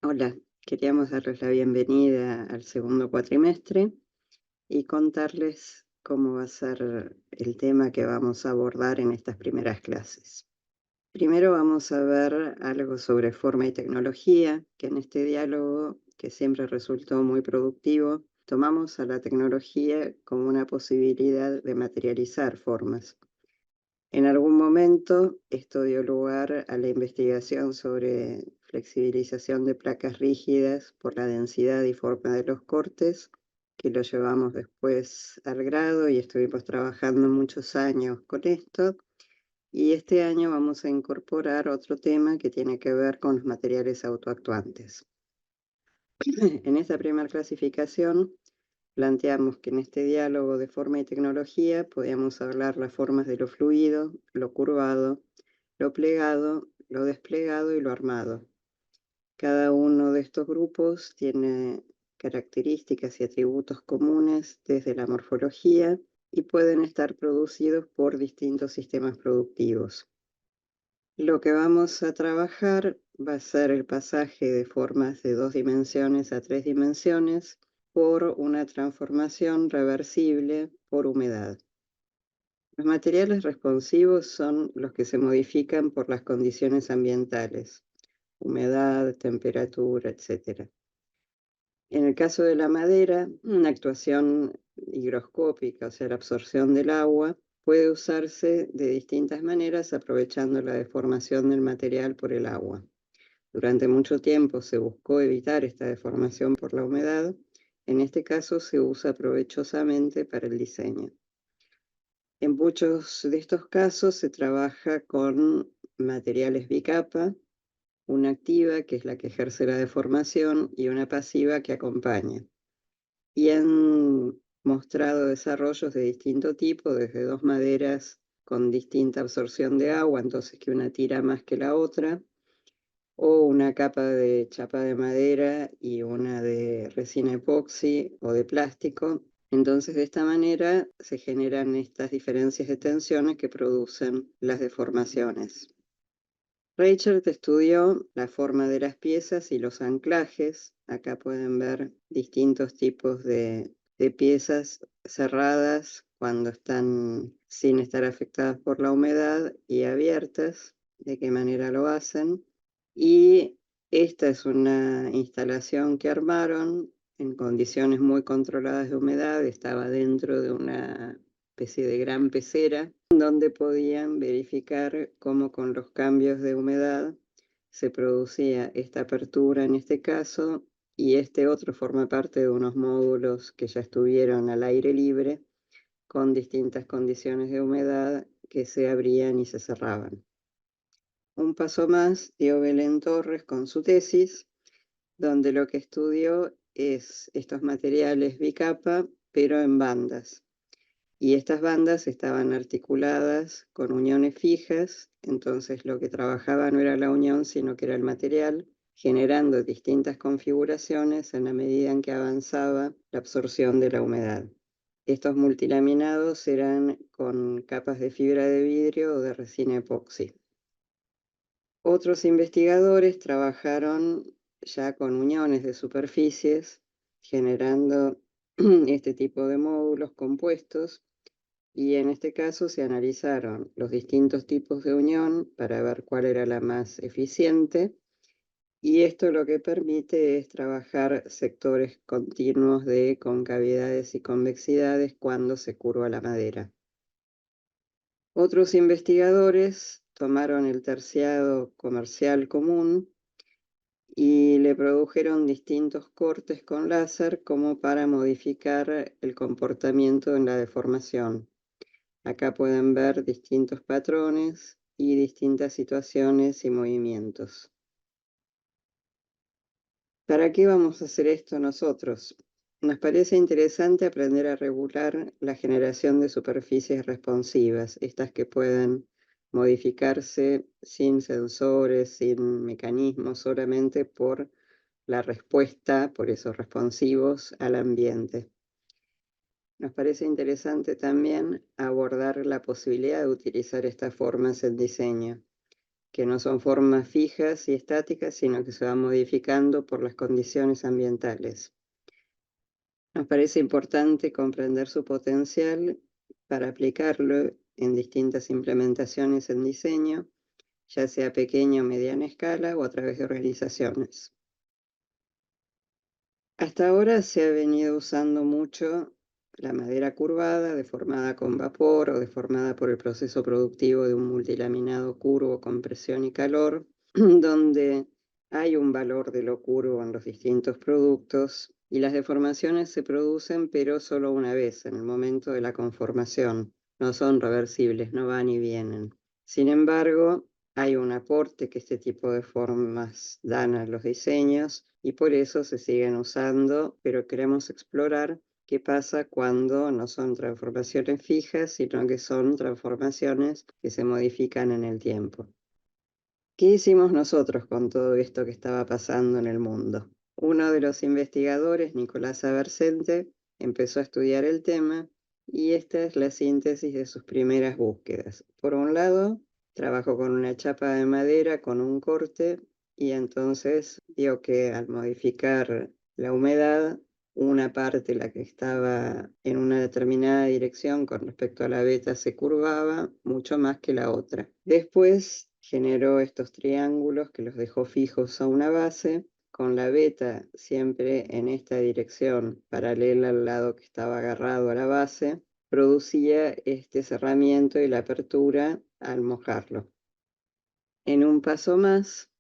Hola, queríamos darles la bienvenida al segundo cuatrimestre y contarles cómo va a ser el tema que vamos a abordar en estas primeras clases. Primero vamos a ver algo sobre forma y tecnología, que en este diálogo, que siempre resultó muy productivo, tomamos a la tecnología como una posibilidad de materializar formas. En algún momento esto dio lugar a la investigación sobre flexibilización de placas rígidas por la densidad y forma de los cortes, que lo llevamos después al grado y estuvimos trabajando muchos años con esto. Y este año vamos a incorporar otro tema que tiene que ver con los materiales autoactuantes. En esta primera clasificación planteamos que en este diálogo de forma y tecnología podíamos hablar las formas de lo fluido, lo curvado, lo plegado, lo desplegado y lo armado. Cada uno de estos grupos tiene características y atributos comunes desde la morfología y pueden estar producidos por distintos sistemas productivos. Lo que vamos a trabajar va a ser el pasaje de formas de 2 dimensiones a 3 dimensiones por una transformación reversible por humedad. Los materiales responsivos son los que se modifican por las condiciones ambientales, humedad, temperatura, etc. En el caso de la madera, una actuación higroscópica, o sea, la absorción del agua, puede usarse de distintas maneras aprovechando la deformación del material por el agua. Durante mucho tiempo se buscó evitar esta deformación por la humedad. En este caso se usa provechosamente para el diseño. En muchos de estos casos se trabaja con materiales bicapa, una activa, que es la que ejerce la deformación, y una pasiva que acompaña. Y han mostrado desarrollos de distinto tipo, desde 2 maderas con distinta absorción de agua, entonces que una tira más que la otra, o una capa de chapa de madera y una de resina epoxi o de plástico. Entonces, de esta manera se generan estas diferencias de tensiones que producen las deformaciones. Reichert estudió la forma de las piezas y los anclajes. Acá pueden ver distintos tipos de piezas cerradas cuando están sin estar afectadas por la humedad y abiertas, de qué manera lo hacen. Y esta es una instalación que armaron en condiciones muy controladas de humedad. Estaba dentro de una especie de gran pecera, donde podían verificar cómo con los cambios de humedad se producía esta apertura en este caso, y este otro forma parte de unos módulos que ya estuvieron al aire libre con distintas condiciones de humedad que se abrían y se cerraban. Un paso más dio Belén Torres con su tesis, donde lo que estudió es estos materiales bicapa, pero en bandas. Y estas bandas estaban articuladas con uniones fijas, entonces lo que trabajaba no era la unión, sino que era el material, generando distintas configuraciones en la medida en que avanzaba la absorción de la humedad. Estos multilaminados eran con capas de fibra de vidrio o de resina epoxi. Otros investigadores trabajaron ya con uniones de superficies, generando este tipo de módulos compuestos, y en este caso se analizaron los distintos tipos de unión para ver cuál era la más eficiente, y esto lo que permite es trabajar sectores continuos de concavidades y convexidades cuando se curva la madera. Otros investigadores tomaron el terciado comercial común y le produjeron distintos cortes con láser como para modificar el comportamiento en la deformación. Acá pueden ver distintos patrones y distintas situaciones y movimientos. ¿Para qué vamos a hacer esto nosotros? Nos parece interesante aprender a regular la generación de superficies responsivas, estas que pueden modificarse sin sensores, sin mecanismos, solamente por la respuesta, por esos responsivos, al ambiente. Nos parece interesante también abordar la posibilidad de utilizar estas formas en diseño. que no son formas fijas y estáticas, sino que se van modificando por las condiciones ambientales. Nos parece importante comprender su potencial para aplicarlo en distintas implementaciones en diseño, ya sea a pequeña o mediana escala o a través de organizaciones. Hasta ahora se ha venido usando mucho la madera curvada, deformada con vapor o deformada por el proceso productivo de un multilaminado curvo con presión y calor, donde hay un valor de lo curvo en los distintos productos y las deformaciones se producen pero solo una vez, en el momento de la conformación. No son reversibles, no van y vienen. Sin embargo, hay un aporte que este tipo de formas dan a los diseños y por eso se siguen usando, pero queremos explorar qué pasa cuando no son transformaciones fijas, sino que son transformaciones que se modifican en el tiempo. ¿Qué hicimos nosotros con todo esto que estaba pasando en el mundo? Uno de los investigadores, Nicolás Abercente, empezó a estudiar el tema y esta es la síntesis de sus primeras búsquedas. Por un lado, trabajó con una chapa de madera con un corte y entonces vio que al modificar la humedad, una parte, la que estaba en una determinada dirección con respecto a la veta, se curvaba mucho más que la otra. Después generó estos triángulos que los dejó fijos a una base, con la veta siempre en esta dirección, paralela al lado que estaba agarrado a la base, producía este cerramiento y la apertura al mojarlo. En un paso más,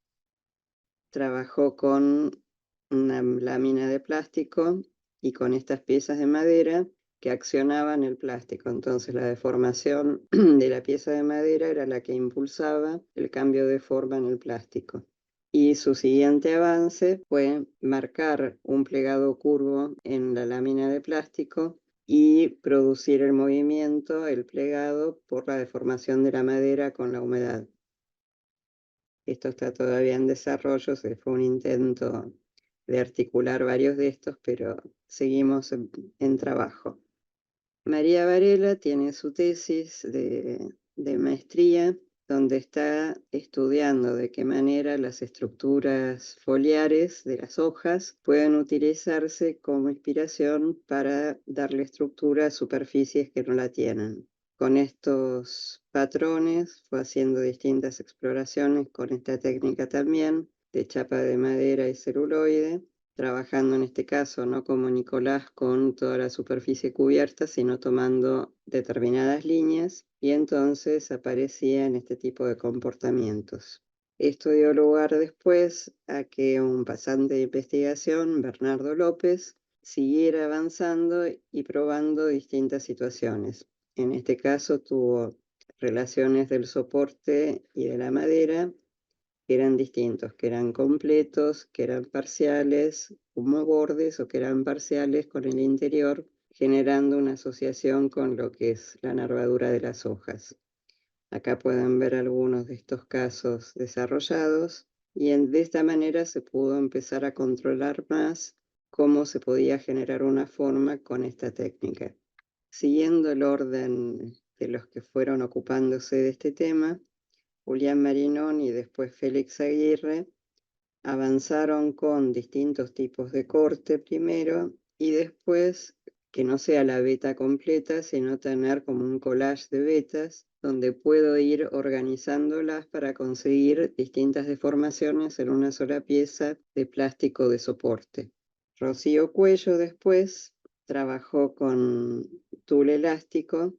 trabajó con una lámina de plástico y con estas piezas de madera que accionaban el plástico. Entonces la deformación de la pieza de madera era la que impulsaba el cambio de forma en el plástico. Y su siguiente avance fue marcar un plegado curvo en la lámina de plástico y producir el movimiento, el plegado, por la deformación de la madera con la humedad. Esto está todavía en desarrollo, fue un intento de articular varios de estos, pero seguimos en trabajo. María Varela tiene su tesis de maestría, donde está estudiando de qué manera las estructuras foliares de las hojas pueden utilizarse como inspiración para darle estructura a superficies que no la tienen. Con estos patrones fue haciendo distintas exploraciones con esta técnica también, de chapa de madera y celuloide, trabajando en este caso no como Nicolás con toda la superficie cubierta, sino tomando determinadas líneas y entonces aparecían este tipo de comportamientos. Esto dio lugar después a que un pasante de investigación, Bernardo López, siguiera avanzando y probando distintas situaciones. En este caso tuvo relaciones del soporte y de la madera que eran distintos, que eran completos, que eran parciales, como bordes o que eran parciales con el interior, generando una asociación con lo que es la nervadura de las hojas. Acá pueden ver algunos de estos casos desarrollados y de esta manera se pudo empezar a controlar más cómo se podía generar una forma con esta técnica. Siguiendo el orden de los que fueron ocupándose de este tema, Julián Marinón y después Félix Aguirre avanzaron con distintos tipos de corte primero y después que no sea la veta completa, sino tener como un collage de vetas donde puedo ir organizándolas para conseguir distintas deformaciones en una sola pieza de plástico de soporte. Rocío Cuello después trabajó con tul elástico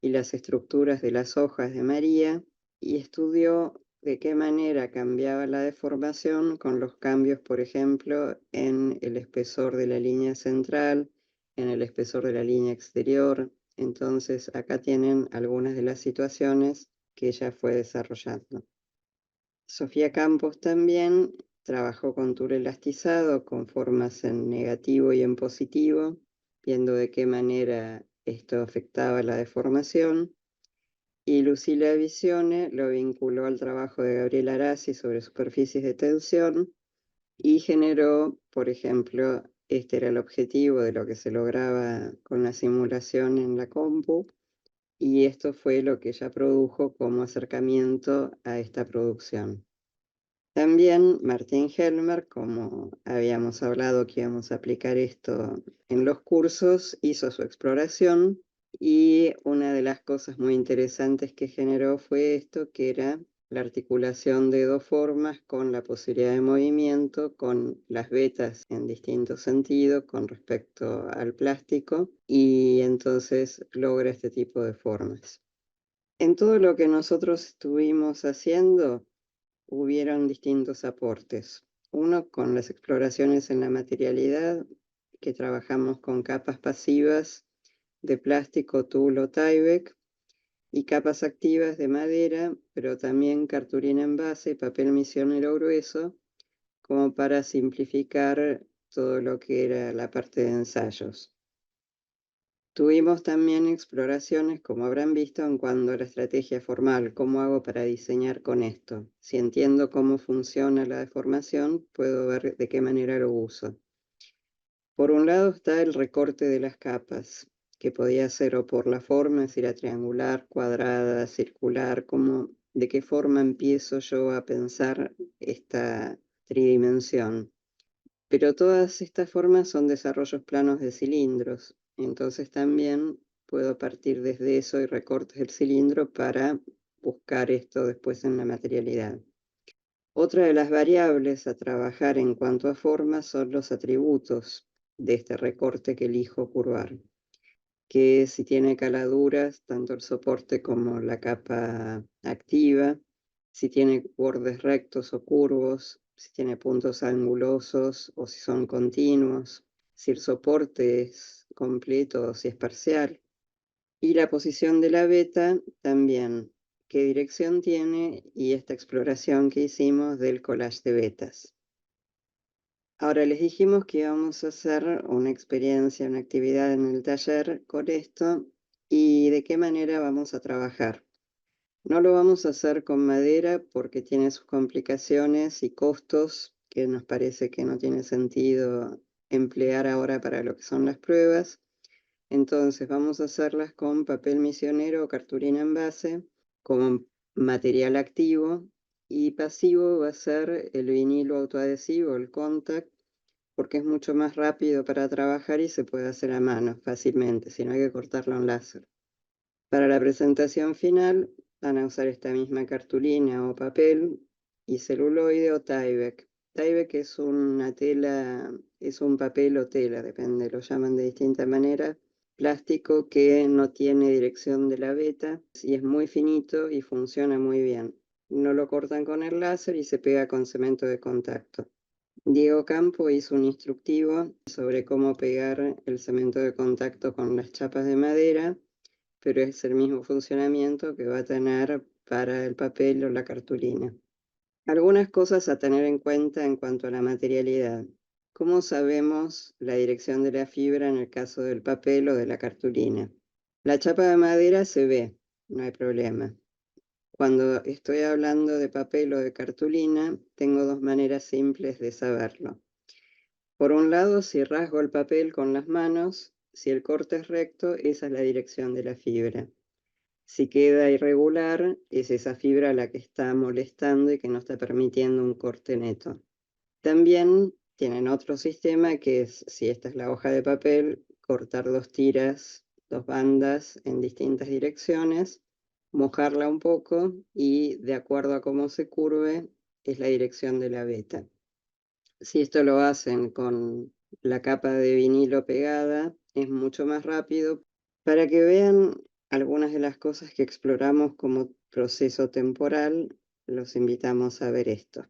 y las estructuras de las hojas de María y estudió de qué manera cambiaba la deformación con los cambios, por ejemplo, en el espesor de la línea central, en el espesor de la línea exterior. Entonces, acá tienen algunas de las situaciones que ella fue desarrollando. Sofía Campos también trabajó con tul elastizado, con formas en negativo y en positivo, viendo de qué manera esto afectaba la deformación. Y Lucila Visione lo vinculó al trabajo de Gabriel Arasi sobre superficies de tensión y generó, por ejemplo, este era el objetivo de lo que se lograba con la simulación en la compu, y esto fue lo que ella produjo como acercamiento a esta producción. También Martin Helmer, como habíamos hablado que íbamos a aplicar esto en los cursos, hizo su exploración y una de las cosas muy interesantes que generó fue esto, que era la articulación de dos formas con la posibilidad de movimiento, con las vetas en distintos sentidos con respecto al plástico, y entonces logra este tipo de formas. En todo lo que nosotros estuvimos haciendo, hubieron distintos aportes. Uno con las exploraciones en la materialidad, que trabajamos con capas pasivas de plástico, tul o Tyvek, y capas activas de madera, pero también cartulina en base y papel misionero grueso, como para simplificar todo lo que era la parte de ensayos. Tuvimos también exploraciones, como habrán visto, en cuanto a la estrategia formal, cómo hago para diseñar con esto. Si entiendo cómo funciona la deformación, puedo ver de qué manera lo uso. Por un lado está el recorte de las capas, que podía ser o por la forma, si era triangular, cuadrada, circular, de qué forma empiezo yo a pensar esta tridimensión. Pero todas estas formas son desarrollos planos de cilindros, entonces también puedo partir desde eso y recortes el cilindro para buscar esto después en la materialidad. Otra de las variables a trabajar en cuanto a formas son los atributos de este recorte que elijo curvar, que si tiene caladuras, tanto el soporte como la capa activa, si tiene bordes rectos o curvos, si tiene puntos angulosos o si son continuos, si el soporte es completo o si es parcial. Y la posición de la veta también, qué dirección tiene, y esta exploración que hicimos del collage de vetas. Ahora les dijimos que íbamos a hacer una experiencia, una actividad en el taller con esto y de qué manera vamos a trabajar. No lo vamos a hacer con madera porque tiene sus complicaciones y costos que nos parece que no tiene sentido emplear ahora para lo que son las pruebas. Entonces vamos a hacerlas con papel misionero o cartulina en base como material activo, y pasivo va a ser el vinilo autoadhesivo, el contact, porque es mucho más rápido para trabajar y se puede hacer a mano fácilmente, si no hay que cortarlo en láser. Para la presentación final van a usar esta misma cartulina o papel y celuloide o Tyvek. Tyvek es una tela, es un papel o tela, depende, lo llaman de distinta manera, plástico que no tiene dirección de la veta y es muy finito y funciona muy bien. No lo cortan con el láser y se pega con cemento de contacto. Diego Campo hizo un instructivo sobre cómo pegar el cemento de contacto con las chapas de madera, pero es el mismo funcionamiento que va a tener para el papel o la cartulina. Algunas cosas a tener en cuenta en cuanto a la materialidad. ¿Cómo sabemos la dirección de la fibra en el caso del papel o de la cartulina? La chapa de madera se ve, no hay problema. Cuando estoy hablando de papel o de cartulina, tengo dos maneras simples de saberlo. Por un lado, si rasgo el papel con las manos, si el corte es recto, esa es la dirección de la fibra. Si queda irregular, es esa fibra la que está molestando y que no está permitiendo un corte neto. También tienen otro sistema que es, si esta es la hoja de papel, cortar dos tiras, dos bandas en distintas direcciones, mojarla un poco y de acuerdo a cómo se curve, es la dirección de la veta. Si esto lo hacen con la capa de vinilo pegada, es mucho más rápido. Para que vean algunas de las cosas que exploramos como proceso temporal, los invitamos a ver esto.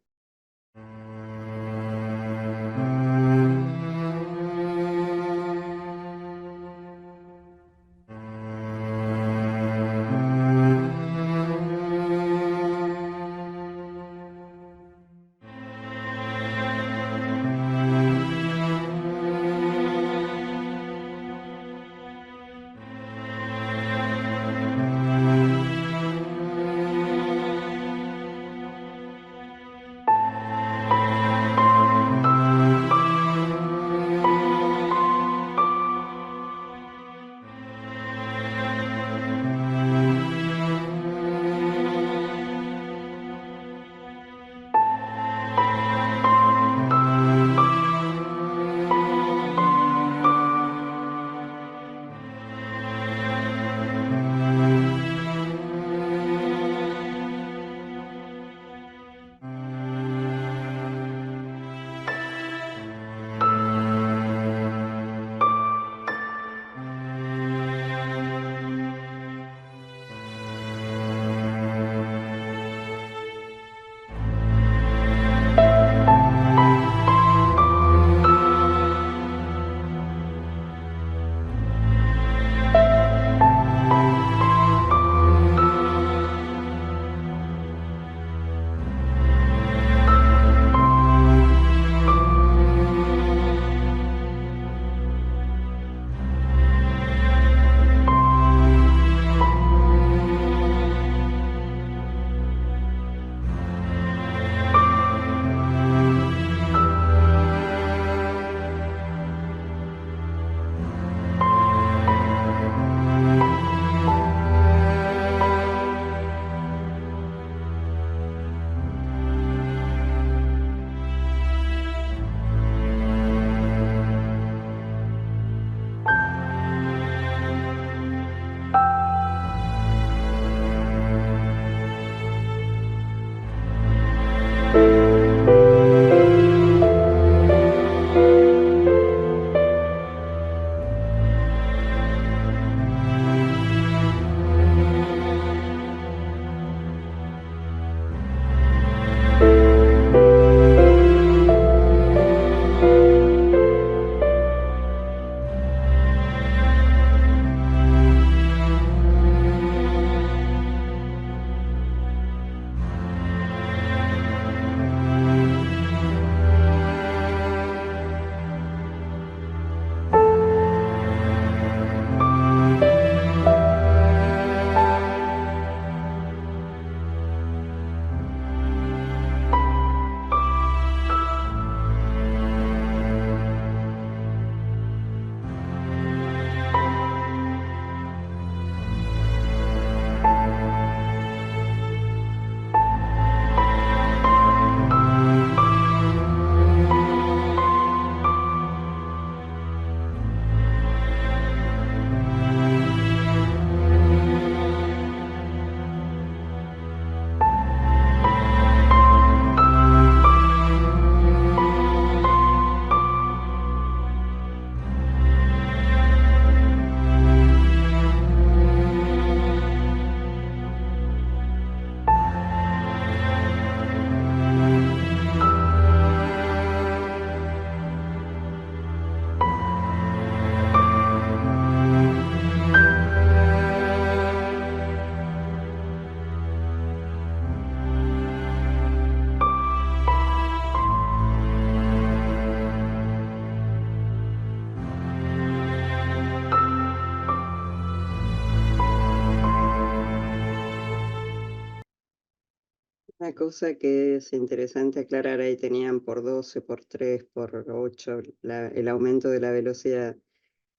Una cosa que es interesante aclarar, ahí tenían por 12, por 3, por 8, el aumento de la velocidad.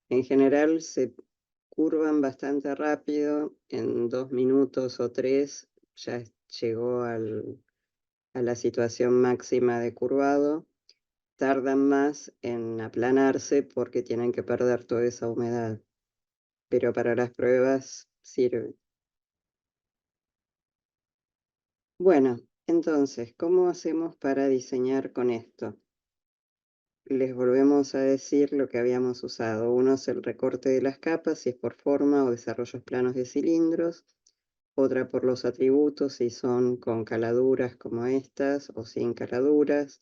En general se curvan bastante rápido, en 2 minutos o 3 ya llegó a la situación máxima de curvado. Tardan más en aplanarse porque tienen que perder toda esa humedad, pero para las pruebas sirve. Bueno, entonces, ¿cómo hacemos para diseñar con esto? Les volvemos a decir lo que habíamos usado. Uno es el recorte de las capas, si es por forma o desarrollos planos de cilindros. Otra por los atributos, si son con caladuras como estas o sin caladuras.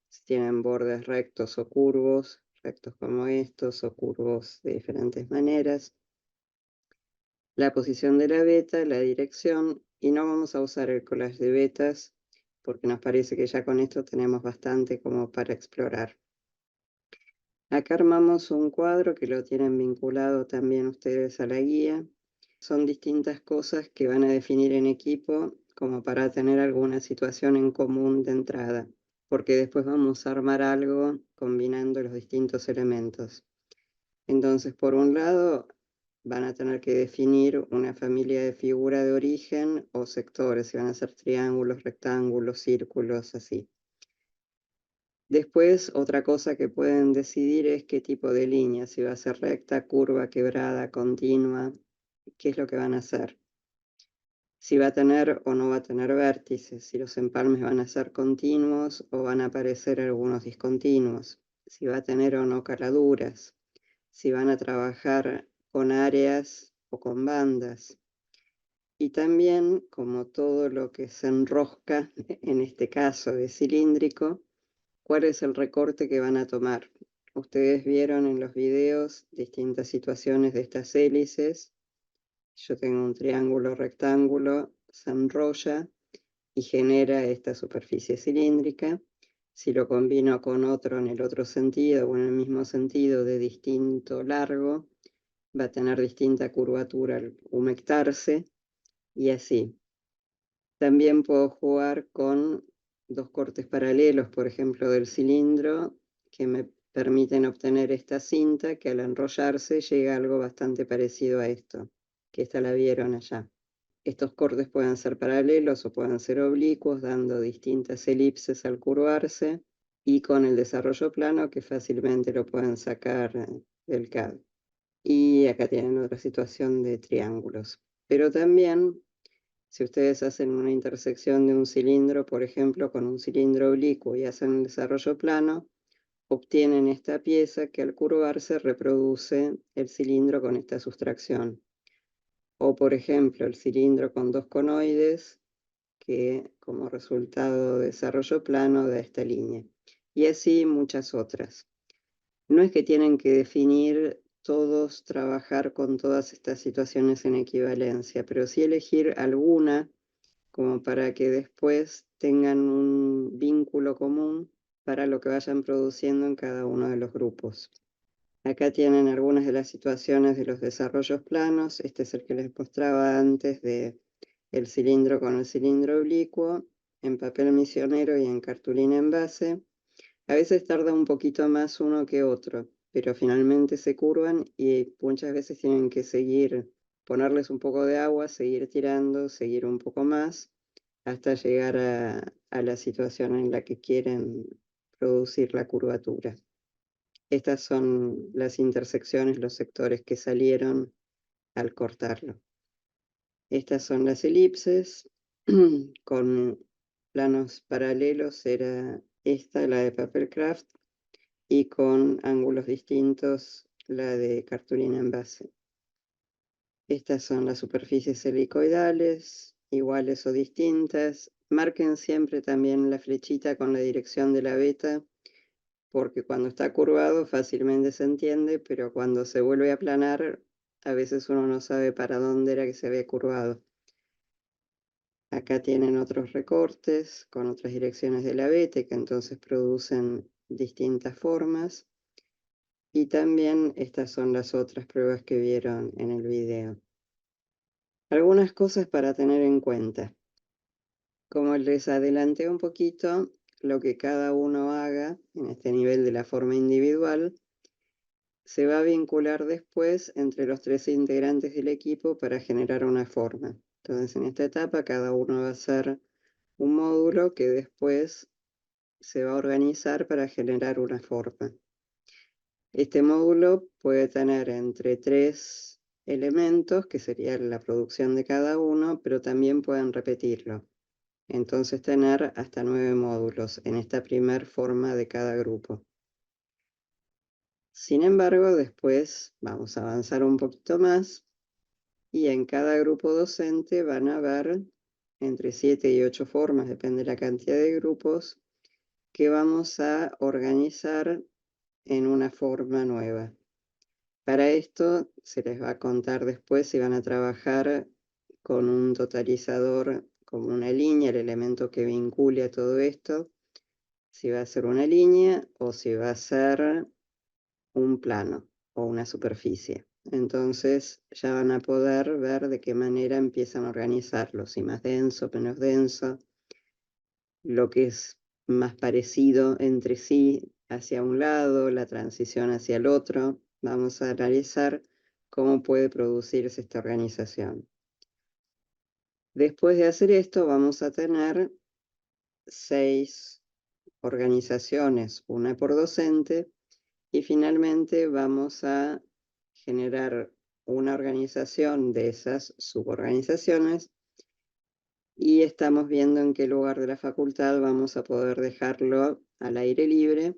Si tienen bordes rectos o curvos, rectos como estos o curvos de diferentes maneras. La posición de la beta, la dirección, y no vamos a usar el collage de betas porque nos parece que ya con esto tenemos bastante como para explorar. Acá armamos un cuadro que lo tienen vinculado también ustedes a la guía. Son distintas cosas que van a definir en equipo como para tener alguna situación en común de entrada, porque después vamos a armar algo combinando los distintos elementos. Entonces, por un lado, van a tener que definir una familia de figura de origen o sectores, si van a ser triángulos, rectángulos, círculos, así. Después, otra cosa que pueden decidir es qué tipo de línea, si va a ser recta, curva, quebrada, continua, qué es lo que van a hacer. Si va a tener o no va a tener vértices, si los empalmes van a ser continuos o van a aparecer algunos discontinuos, si va a tener o no caladuras, si van a trabajar con áreas o con bandas. Y también, como todo lo que se enrosca, en este caso de cilíndrico, ¿cuál es el recorte que van a tomar? Ustedes vieron en los videos distintas situaciones de estas hélices. Yo tengo un triángulo rectángulo, se enrolla y genera esta superficie cilíndrica. Si lo combino con otro en el otro sentido o en el mismo sentido de distinto largo, va a tener distinta curvatura al humectarse y así. También puedo jugar con dos cortes paralelos, por ejemplo, del cilindro, que me permiten obtener esta cinta que al enrollarse llega a algo bastante parecido a esto, que esta la vieron allá. Estos cortes pueden ser paralelos o pueden ser oblicuos, dando distintas elipses al curvarse, y con el desarrollo plano que fácilmente lo pueden sacar del CAD. Y acá tienen otra situación de triángulos. Pero también, si ustedes hacen una intersección de un cilindro, por ejemplo, con un cilindro oblicuo y hacen un desarrollo plano, obtienen esta pieza que al curvarse reproduce el cilindro con esta sustracción. O, por ejemplo, el cilindro con dos conoides, que como resultado de desarrollo plano da esta línea. Y así muchas otras. No es que tienen que definir todos, trabajar con todas estas situaciones en equivalencia, pero sí elegir alguna como para que después tengan un vínculo común para lo que vayan produciendo en cada uno de los grupos. Acá tienen algunas de las situaciones de los desarrollos planos. Este es el que les mostraba antes de el cilindro con el cilindro oblicuo, en papel misionero y en cartulina envase. A veces tarda un poquito más uno que otro, pero finalmente se curvan y muchas veces tienen que seguir, ponerles un poco de agua, seguir tirando, seguir un poco más, hasta llegar a la situación en la que quieren producir la curvatura. Estas son las intersecciones, los sectores que salieron al cortarlo. Estas son las elipses, con planos paralelos era esta, la de Papercraft, y con ángulos distintos, la de cartulina envase. Estas son las superficies helicoidales, iguales o distintas. Marquen siempre también la flechita con la dirección de la beta, porque cuando está curvado fácilmente se entiende, pero cuando se vuelve a aplanar, a veces uno no sabe para dónde era que se había curvado. Acá tienen otros recortes con otras direcciones de la beta que entonces producen distintas formas. Y también estas son las otras pruebas que vieron en el video. Algunas cosas para tener en cuenta. Como les adelanté un poquito, lo que cada uno haga en este nivel de la forma individual se va a vincular después entre los 3 integrantes del equipo para generar una forma. Entonces, en esta etapa, cada uno va a hacer un módulo que después se va a organizar para generar una forma. Este módulo puede tener entre 3 elementos, que sería la producción de cada uno, pero también pueden repetirlo. Entonces tener hasta 9 módulos en esta primer forma de cada grupo. Sin embargo, después vamos a avanzar un poquito más y en cada grupo docente van a haber entre 7 y 8 formas, depende de la cantidad de grupos, que vamos a organizar en una forma nueva. Para esto se les va a contar después si van a trabajar con un totalizador como una línea, el elemento que vincule a todo esto, si va a ser una línea o si va a ser un plano o una superficie. Entonces ya van a poder ver de qué manera empiezan a organizarlo, si más denso, menos denso, lo que es más parecido entre sí hacia un lado, la transición hacia el otro. Vamos a analizar cómo puede producirse esta organización. Después de hacer esto, vamos a tener 6 organizaciones, una por docente, y finalmente vamos a generar una organización de esas suborganizaciones y estamos viendo en qué lugar de la facultad vamos a poder dejarlo al aire libre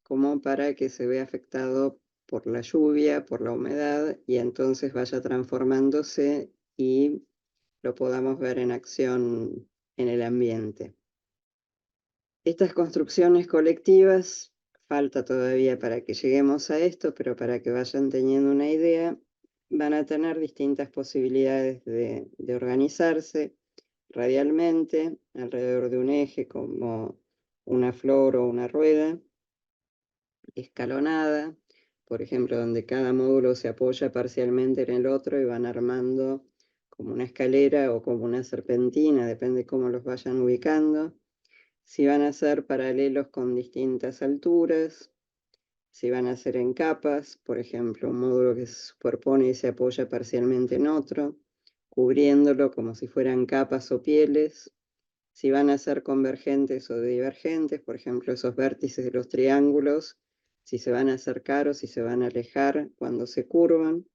como para que se vea afectado por la lluvia, por la humedad y entonces vaya transformándose y lo podamos ver en acción en el ambiente. Estas construcciones colectivas, falta todavía para que lleguemos a esto, pero para que vayan teniendo una idea, van a tener distintas posibilidades de organizarse radialmente alrededor de un eje como una flor o una rueda, escalonada, por ejemplo, donde cada módulo se apoya parcialmente en el otro y van armando como una escalera o como una serpentina, depende cómo los vayan ubicando. Si van a ser paralelos con distintas alturas, si van a ser en capas, por ejemplo, un módulo que se superpone y se apoya parcialmente en otro, cubriéndolo como si fueran capas o pieles, si van a ser convergentes o divergentes, por ejemplo, esos vértices de los triángulos, si se van a acercar o si se van a alejar cuando se curvan,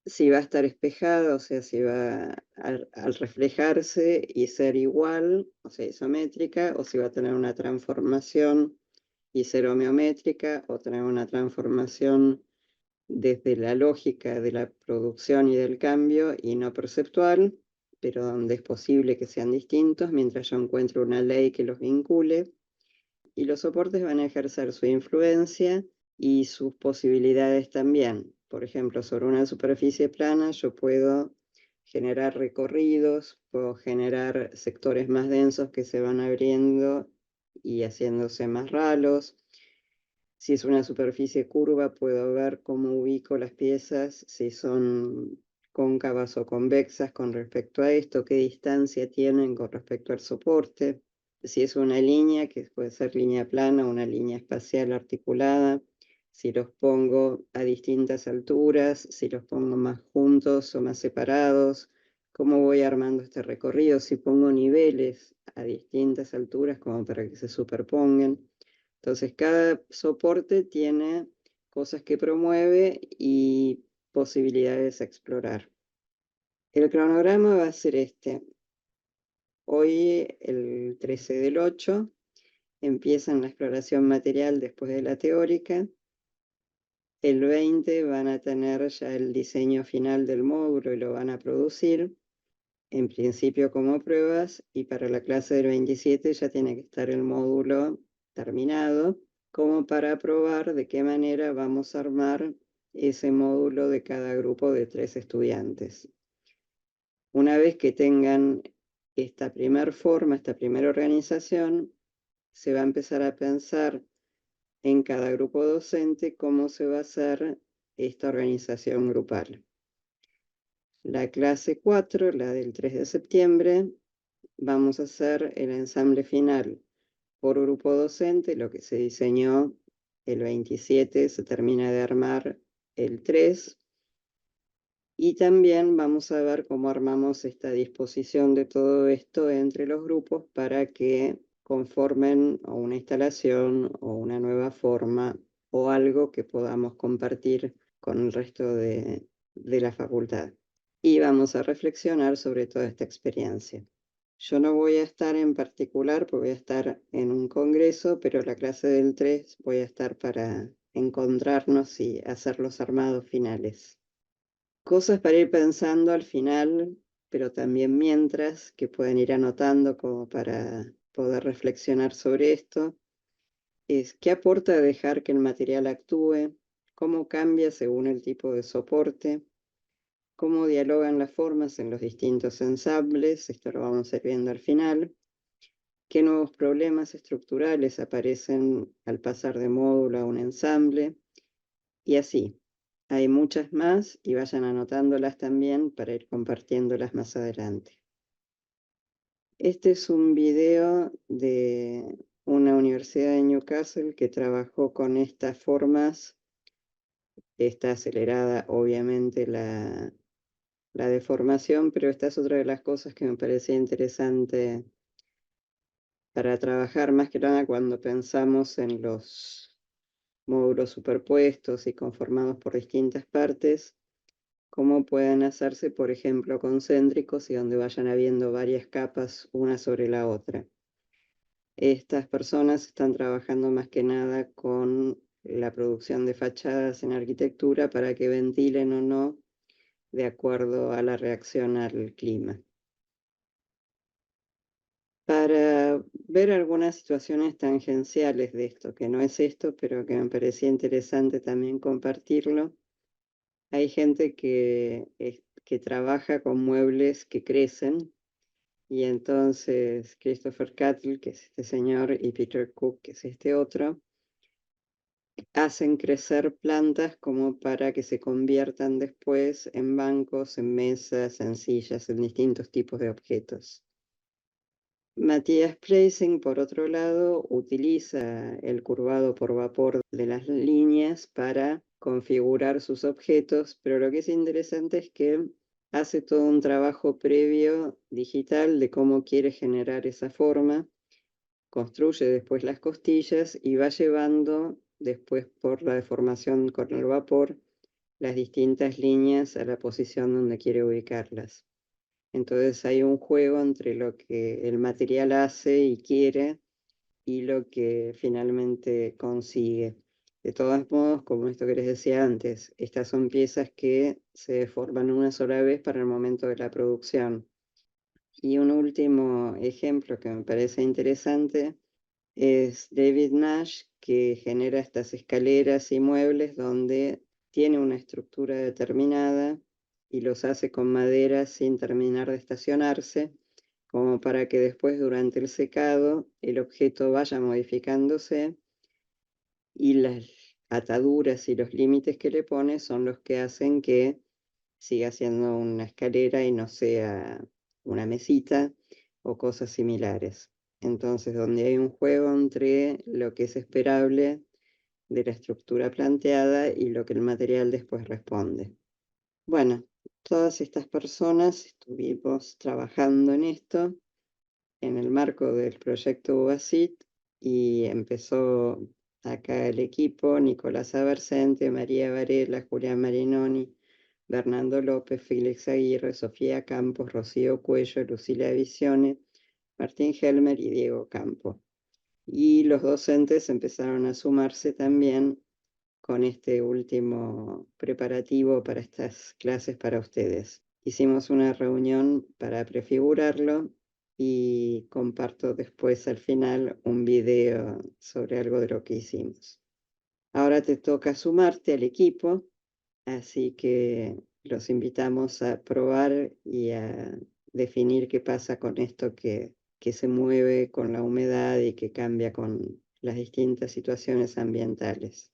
si va a estar espejada, o sea, si va al reflejarse y ser igual, o sea, isométrica, o si va a tener una transformación y ser homeométrica, o tener una transformación desde la lógica de la producción y del cambio y no perceptual, pero donde es posible que sean distintos mientras yo encuentro una ley que los vincule. Y los soportes van a ejercer su influencia y sus posibilidades también. Por ejemplo, sobre una superficie plana yo puedo generar recorridos, puedo generar sectores más densos que se van abriendo y haciéndose más ralos. Si es una superficie curva, puedo ver cómo ubico las piezas, si son cóncavas o convexas con respecto a esto, qué distancia tienen con respecto al soporte. Si es una línea, que puede ser línea plana o una línea espacial articulada, si los pongo a distintas alturas, si los pongo más juntos o más separados, cómo voy armando este recorrido, si pongo niveles a distintas alturas como para que se superpongan. Entonces, cada soporte tiene cosas que promueve y posibilidades a explorar. El cronograma va a ser este. Hoy, el 13 del 8, empiezan la exploración material después de la teórica. El 20 van a tener ya el diseño final del módulo y lo van a producir, en principio como pruebas, y para la clase del 27 ya tiene que estar el módulo terminado, como para probar de qué manera vamos a armar ese módulo de cada grupo de 3 estudiantes. Una vez que tengan esta primera forma, esta primera organización, se va a empezar a pensar en cada grupo docente cómo se va a hacer esta organización grupal. La clase 4, la del 3 de septiembre, vamos a hacer el ensamble final por grupo docente, lo que se diseñó el 27, se termina de armar el 3. Y también vamos a ver cómo armamos esta disposición de todo esto entre los grupos para que conformen o una instalación o una nueva forma o algo que podamos compartir con el resto de la facultad. Y vamos a reflexionar sobre toda esta experiencia. Yo no voy a estar en particular porque voy a estar en un congreso, pero la clase del 3 voy a estar para encontrarnos y hacer los armados finales. Cosas para ir pensando al final, pero también mientras, que pueden ir anotando como para poder reflexionar sobre esto, es qué aporta dejar que el material actúe, cómo cambia según el tipo de soporte, cómo dialogan las formas en los distintos ensambles, esto lo vamos a ir viendo al final, qué nuevos problemas estructurales aparecen al pasar de módulo a un ensamble, y así. Hay muchas más y vayan anotándolas también para ir compartiéndolas más adelante. Este es un video de una universidad de Newcastle que trabajó con estas formas. Está acelerada, obviamente, la deformación, pero esta es otra de las cosas que me parecía interesante para trabajar más que nada cuando pensamos en los módulos superpuestos y conformados por distintas partes, cómo pueden hacerse, por ejemplo, concéntricos y donde vayan habiendo varias capas una sobre la otra. Estas personas están trabajando más que nada con la producción de fachadas en arquitectura para que ventilen o no de acuerdo a la reacción al clima. Para ver algunas situaciones tangenciales de esto, que no es esto, pero que me parecía interesante también compartirlo, hay gente que trabaja con muebles que crecen, y entonces Christopher Cattle, que es este señor, y Peter Cook, que es este otro, hacen crecer plantas como para que se conviertan después en bancos, en mesas, en sillas, en distintos tipos de objetos. Matthias Pleising, por otro lado, utiliza el curvado por vapor de las líneas para configurar sus objetos, pero lo que es interesante es que hace todo un trabajo previo digital de cómo quiere generar esa forma, construye después las costillas y va llevando después por la deformación con el vapor las distintas líneas a la posición donde quiere ubicarlas. Entonces hay un juego entre lo que el material hace y quiere y lo que finalmente consigue. De todos modos, como esto que les decía antes, estas son piezas que se deforman una sola vez para el momento de la producción. Y un último ejemplo que me parece interesante es David Nash, que genera estas escaleras y muebles donde tiene una estructura determinada y los hace con madera sin terminar de estacionarse, como para que después durante el secado el objeto vaya modificándose y las ataduras y los límites que le pone son los que hacen que siga siendo una escalera y no sea una mesita o cosas similares. Entonces, donde hay un juego entre lo que es esperable de la estructura planteada y lo que el material después responde. Bueno, todas estas personas estuvimos trabajando en esto en el marco del proyecto UASIT y empezó acá el equipo: Nicolás Abercente, María Varela, Julián Marinoni, Bernardo López, Félix Aguirre, Sofía Campos, Rocío Cuello, Lucila Visione, Martín Helmer y Diego Campo. Y los docentes empezaron a sumarse también con este último preparativo para estas clases para ustedes. Hicimos una reunión para prefigurarlo y comparto después al final un video sobre algo de lo que hicimos. Ahora te toca sumarte al equipo, así que los invitamos a probar y a definir qué pasa con esto que se mueve con la humedad y que cambia con las distintas situaciones ambientales.